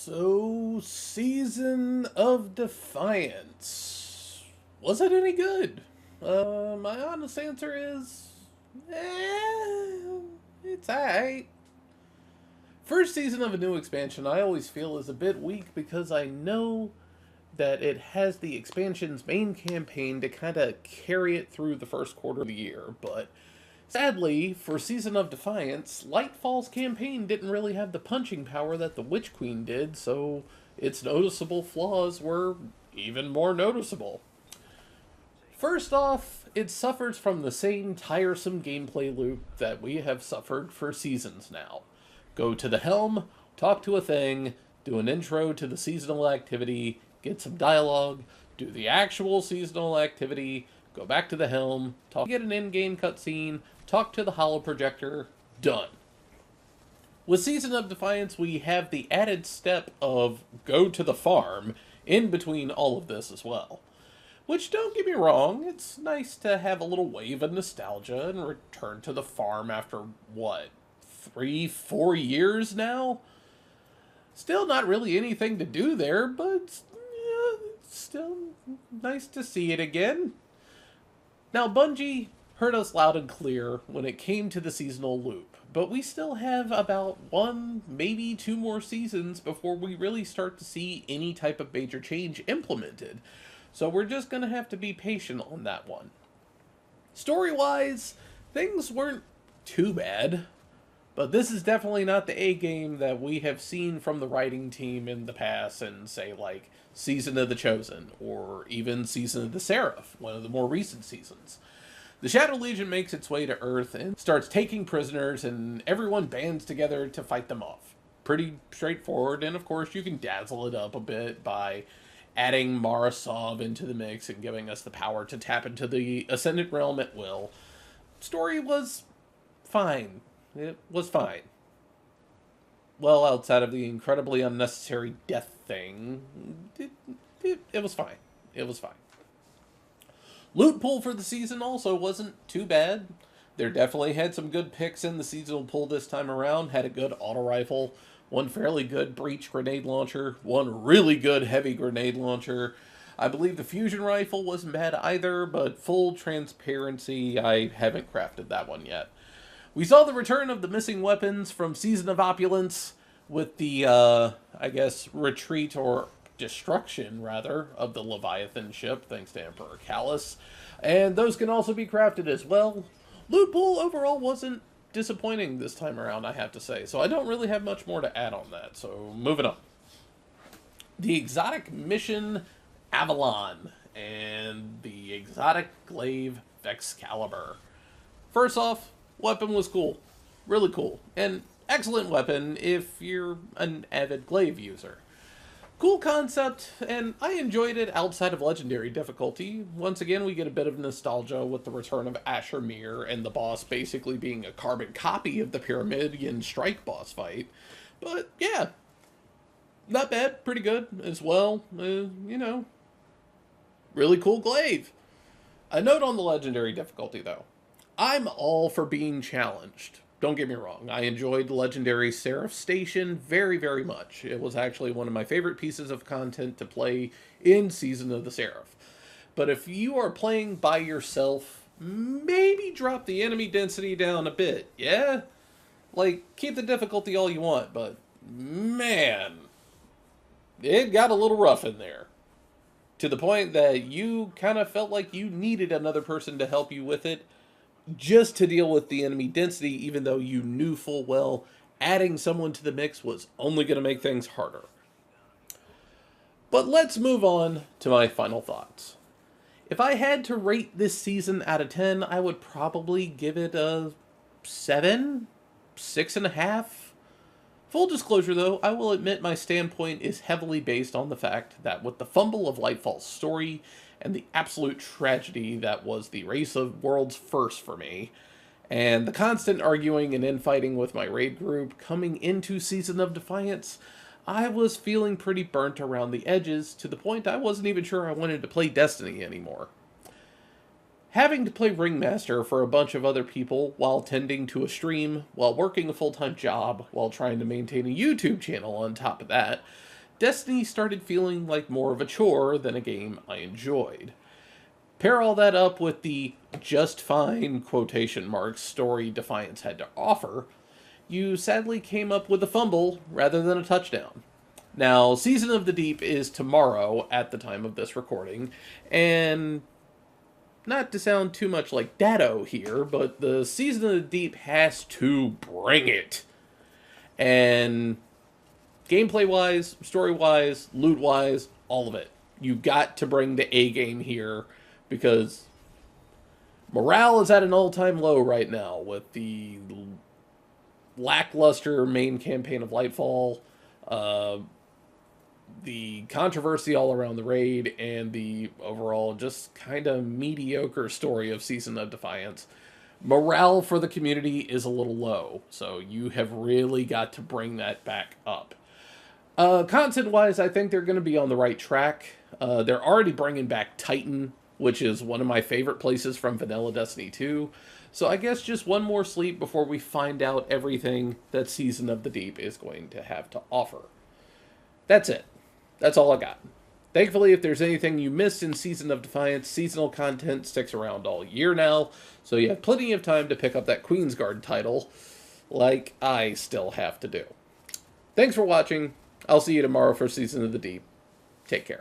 So, Season of Defiance. Was it any good? My honest answer is, it's alright. First season of a new expansion, I always feel is a bit weak because I know that it has the expansion's main campaign to kind of carry it through the first quarter of the year, but sadly, for Season of Defiance, Lightfall's campaign didn't really have the punching power that the Witch Queen did, so its noticeable flaws were even more noticeable. First off, it suffers from the same tiresome gameplay loop that we have suffered for seasons now. Go to the helm, talk to a thing, do an intro to the seasonal activity, get some dialogue, do the actual seasonal activity, go back to the helm, get an in-game cutscene, talk to the holo projector, done. With Season of Defiance, we have the added step of go to the farm in between all of this as well. Which, don't get me wrong, it's nice to have a little wave of nostalgia and return to the farm after, what, 3-4 years now? Still not really anything to do there, but yeah, it's still nice to see it again. Now, Bungie heard us loud and clear when it came to the seasonal loop, but we still have about 1, maybe 2 more seasons before we really start to see any type of major change implemented. So we're just going to have to be patient on that one. Story-wise, things weren't too bad, but this is definitely not the A-game that we have seen from the writing team in the past in, say, like, Season of the Chosen, or even Season of the Seraph, one of the more recent seasons. The Shadow Legion makes its way to Earth and starts taking prisoners, and everyone bands together to fight them off. Pretty straightforward, and of course you can dazzle it up a bit by adding Marasov into the mix and giving us the power to tap into the Ascendant Realm at will. Story was fine. It was fine. Well, outside of the incredibly unnecessary death thing, it was fine. It was fine. Loot pool for the season also wasn't too bad. There definitely had some good picks in the seasonal pool this time around. Had a good auto rifle, one fairly good breach grenade launcher, one really good heavy grenade launcher. I believe the fusion rifle wasn't bad either, but full transparency, I haven't crafted that one yet. We saw the return of the missing weapons from Season of Opulence with the, I guess, retreat or destruction, rather, of the Leviathan ship, thanks to Emperor Callus. And those can also be crafted as well. Loot pool overall wasn't disappointing this time around, I have to say. So I don't really have much more to add on that. So moving on. The exotic mission Avalon and the exotic glaive Excalibur. First off, weapon was cool. Really cool. And excellent weapon if you're an avid glaive user. Cool concept, and I enjoyed it outside of Legendary difficulty. Once again, we get a bit of nostalgia with the return of Asher Mir and the boss basically being a carbon copy of the Pyramidian Strike boss fight. But, yeah, not bad, pretty good as well. Really cool glaive. A note on the Legendary difficulty, though. I'm all for being challenged. Don't get me wrong, I enjoyed Legendary Seraph Station very, very much. It was actually one of my favorite pieces of content to play in Season of the Seraph. But if you are playing by yourself, maybe drop the enemy density down a bit, yeah? Like, keep the difficulty all you want, but man, it got a little rough in there. To the point that you kind of felt like you needed another person to help you with it, just to deal with the enemy density, even though you knew full well adding someone to the mix was only going to make things harder. But let's move on to my final thoughts. If I had to rate this season out of 10, I would probably give it a 7, 6.5. Full disclosure though, I will admit my standpoint is heavily based on the fact that with the fumble of Lightfall's story and the absolute tragedy that was the race of worlds first for me, and the constant arguing and infighting with my raid group coming into Season of Defiance, I was feeling pretty burnt around the edges to the point I wasn't even sure I wanted to play Destiny anymore. having to play Ringmaster for a bunch of other people while tending to a stream, while working a full-time job, while trying to maintain a YouTube channel on top of that, Destiny started feeling like more of a chore than a game I enjoyed. Pair all that up with the just fine quotation marks story Defiance had to offer, you sadly came up with a fumble rather than a touchdown. Now, Season of the Deep is tomorrow at the time of this recording, and not to sound too much like Datto here, but the Season of the Deep has to bring it. And gameplay-wise, story-wise, loot-wise, all of it. You got to bring the A game here, because morale is at an all-time low right now with the lackluster main campaign of Lightfall, the controversy all around the raid, and the overall just kind of mediocre story of Season of Defiance. Morale for the community is a little low, so you have really got to bring that back up. Content-wise, I think they're going to be on the right track. They're already bringing back Titan, which is one of my favorite places from Vanilla Destiny 2. So I guess just one more sleep before we find out everything that Season of the Deep is going to have to offer. That's it. That's all I got. Thankfully, if there's anything you missed in Season of Defiance, seasonal content sticks around all year now, so you have plenty of time to pick up that Queensguard title, like I still have to do. Thanks for watching. I'll see you tomorrow for Season of the Deep. Take care.